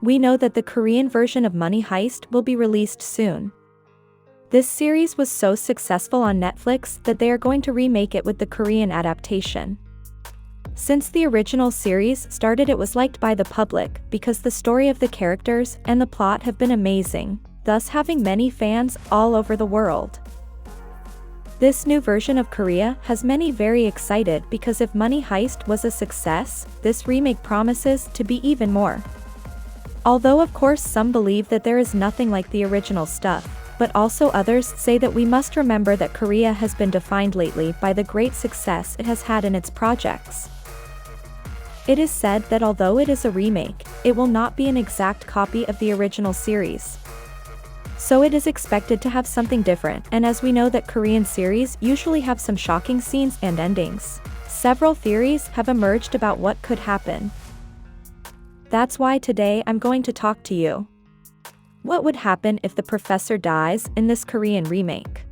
We know that the Korean version of Money Heist will be released soon. This series was so successful on Netflix that they are going to remake it with the Korean adaptation. Since the original series started, it was liked by the public because the story of the characters and the plot have been amazing, thus having many fans all over the world. This new version of Korea has many very excited because if Money Heist was a success, this remake promises to be even more. Although of course some believe that there is nothing like the original stuff, but also others say that we must remember that Korea has been defined lately by the great success it has had in its projects. It is said that although it is a remake, it will not be an exact copy of the original series. So it is expected to have something different, and as we know that Korean series usually have some shocking scenes and endings, several theories have emerged about what could happen. That's why today I'm going to talk to you. What would happen if the professor dies in this Korean remake?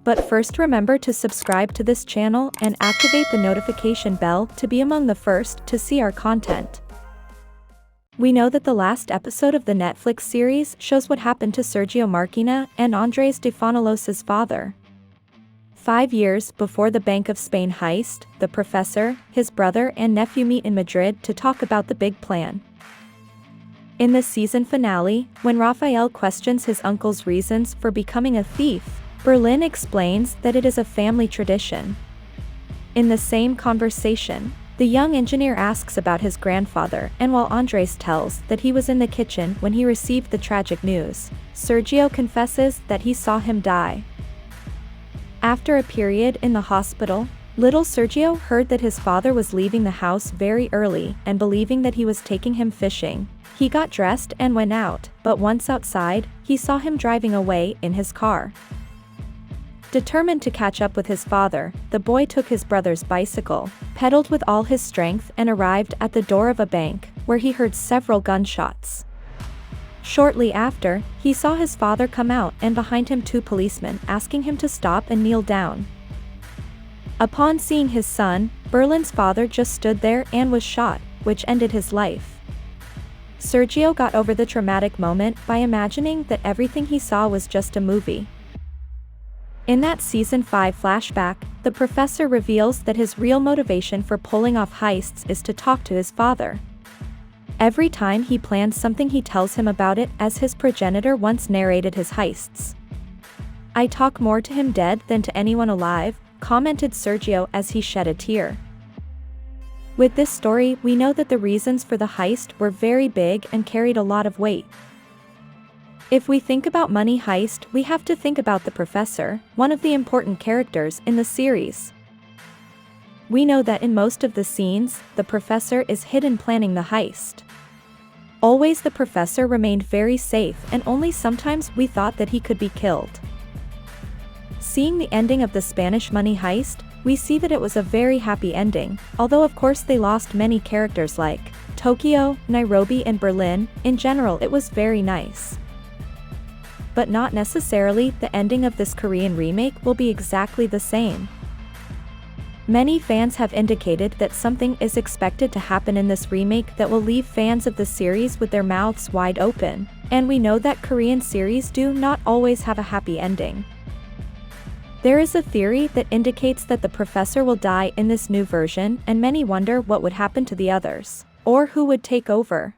But first remember to subscribe to this channel and activate the notification bell to be among the first to see our content. We know that the last episode of the Netflix series shows what happened to Sergio Marquina and Andres de Fonolos's father. 5 years before the Bank of Spain heist, the professor, his brother and nephew meet in Madrid to talk about the big plan. In the season finale, when Rafael questions his uncle's reasons for becoming a thief, Berlin explains that it is a family tradition. In the same conversation, the young engineer asks about his grandfather, and while Andres tells that he was in the kitchen when he received the tragic news, Sergio confesses that he saw him die. After a period in the hospital, little Sergio heard that his father was leaving the house very early, and believing that he was taking him fishing, he got dressed and went out, but once outside, he saw him driving away in his car. Determined to catch up with his father, the boy took his brother's bicycle, pedaled with all his strength and arrived at the door of a bank, where he heard several gunshots. Shortly after, he saw his father come out and behind him 2 policemen asking him to stop and kneel down. Upon seeing his son, Berlin's father just stood there and was shot, which ended his life. Sergio got over the traumatic moment by imagining that everything he saw was just a movie. In that Season 5 flashback, the professor reveals that his real motivation for pulling off heists is to talk to his father. Every time he plans something he tells him about it, as his progenitor once narrated his heists. "I talk more to him dead than to anyone alive," commented Sergio as he shed a tear. With this story, we know that the reasons for the heist were very big and carried a lot of weight. If we think about Money Heist, we have to think about the professor, one of the important characters in the series. We know that in most of the scenes, the professor is hidden planning the heist. Always the professor remained very safe, and only sometimes we thought that he could be killed. Seeing the ending of the Spanish Money Heist, we see that it was a very happy ending, although of course they lost many characters like Tokyo, Nairobi and Berlin. In general it was very nice. But not necessarily the ending of this Korean remake will be exactly the same. Many fans have indicated that something is expected to happen in this remake that will leave fans of the series with their mouths wide open, and we know that Korean series do not always have a happy ending. There is a theory that indicates that the professor will die in this new version, and many wonder what would happen to the others, or who would take over.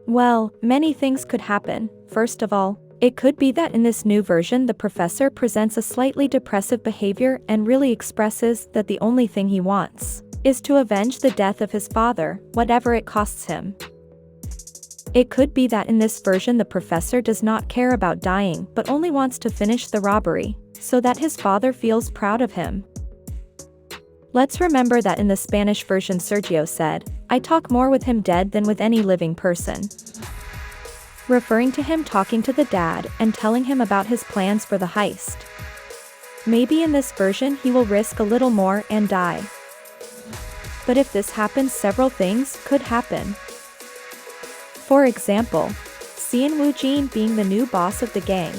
Well, many things could happen. First of all, it could be that in this new version the professor presents a slightly depressive behavior and really expresses that the only thing he wants is to avenge the death of his father, whatever it costs him. It could be that in this version the professor does not care about dying but only wants to finish the robbery, so that his father feels proud of him. Let's remember that in the Spanish version Sergio said, "I talk more with him dead than with any living person," referring to him talking to the dad and telling him about his plans for the heist. Maybe in this version he will risk a little more and die. But if this happens, several things could happen. For example, Yun-jin being the new boss of the gang.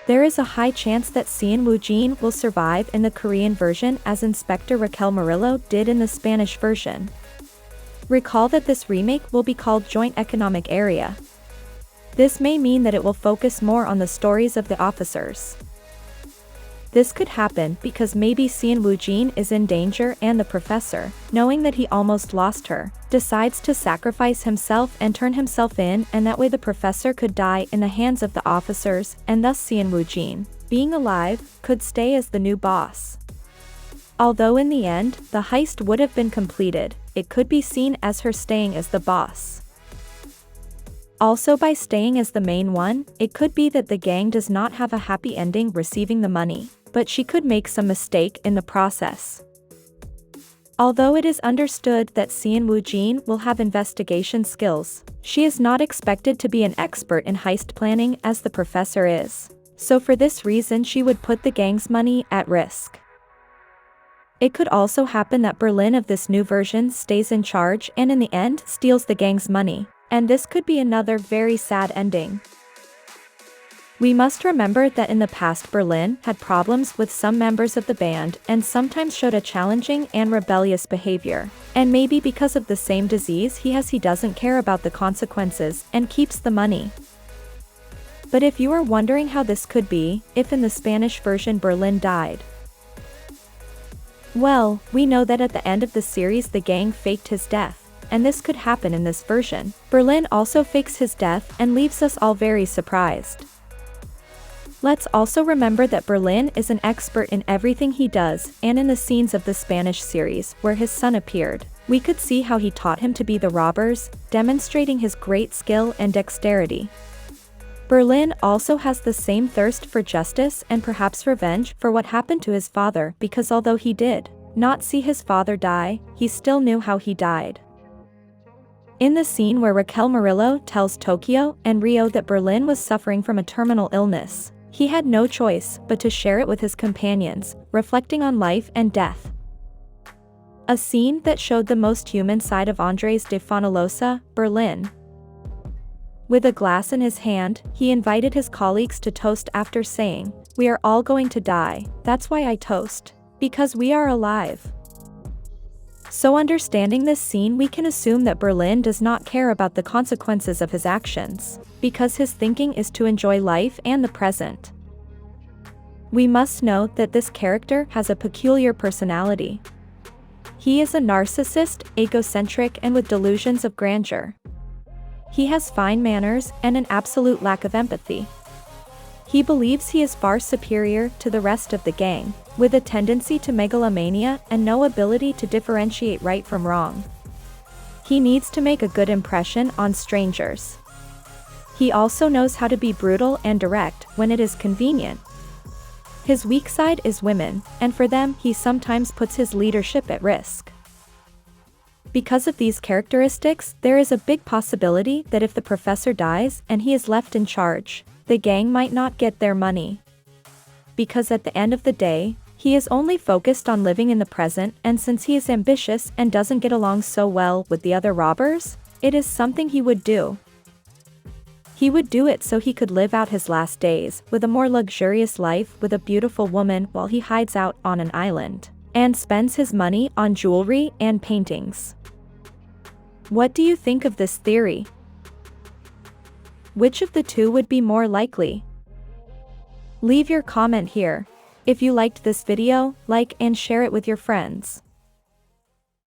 There is a high chance that Yun-jin will survive in the Korean version as Inspector Raquel Murillo did in the Spanish version. Recall that this remake will be called Joint Economic Area. This may mean that it will focus more on the stories of the officers. This could happen because maybe Seung-woo is in danger and the professor, knowing that he almost lost her, decides to sacrifice himself and turn himself in, and that way the professor could die in the hands of the officers, and thus Seung-woo, being alive, could stay as the new boss. Although in the end, the heist would have been completed, it could be seen as her staying as the boss. Also, by staying as the main one, it could be that the gang does not have a happy ending receiving the money, but she could make some mistake in the process. Although it is understood that Seung-woo will have investigation skills, she is not expected to be an expert in heist planning as the professor is. So for this reason she would put the gang's money at risk. It could also happen that Berlin of this new version stays in charge and in the end steals the gang's money, and this could be another very sad ending. We must remember that in the past Berlin had problems with some members of the band and sometimes showed a challenging and rebellious behavior, and maybe because of the same disease he doesn't care about the consequences and keeps the money. But if you are wondering how this could be, if in the Spanish version Berlin died, well, we know that at the end of the series the gang faked his death, and this could happen in this version. Berlin also fakes his death and leaves us all very surprised. Let's also remember that Berlin is an expert in everything he does, and in the scenes of the Spanish series where his son appeared, we could see how he taught him to be the robbers, demonstrating his great skill and dexterity. Berlin also has the same thirst for justice and perhaps revenge for what happened to his father, because although he did not see his father die, he still knew how he died. In the scene where Raquel Murillo tells Tokyo and Rio that Berlin was suffering from a terminal illness, he had no choice but to share it with his companions, reflecting on life and death. A scene that showed the most human side of Andres de Fonollosa, Berlin. With a glass in his hand, he invited his colleagues to toast after saying, "We are all going to die, that's why I toast. Because we are alive." So understanding this scene, we can assume that Berlin does not care about the consequences of his actions, because his thinking is to enjoy life and the present. We must note that this character has a peculiar personality. He is a narcissist, egocentric and with delusions of grandeur. He has fine manners and an absolute lack of empathy. He believes he is far superior to the rest of the gang, with a tendency to megalomania and no ability to differentiate right from wrong. He needs to make a good impression on strangers. He also knows how to be brutal and direct when it is convenient. His weak side is women, and for them he sometimes puts his leadership at risk. Because of these characteristics, there is a big possibility that if the professor dies and he is left in charge, the gang might not get their money. Because at the end of the day, he is only focused on living in the present, and since he is ambitious and doesn't get along so well with the other robbers, it is something he would do. He would do it so he could live out his last days with a more luxurious life with a beautiful woman while he hides out on an island and spends his money on jewelry and paintings. What do you think of this theory? Which of the two would be more likely? Leave your comment here. If you liked this video, like and share it with your friends.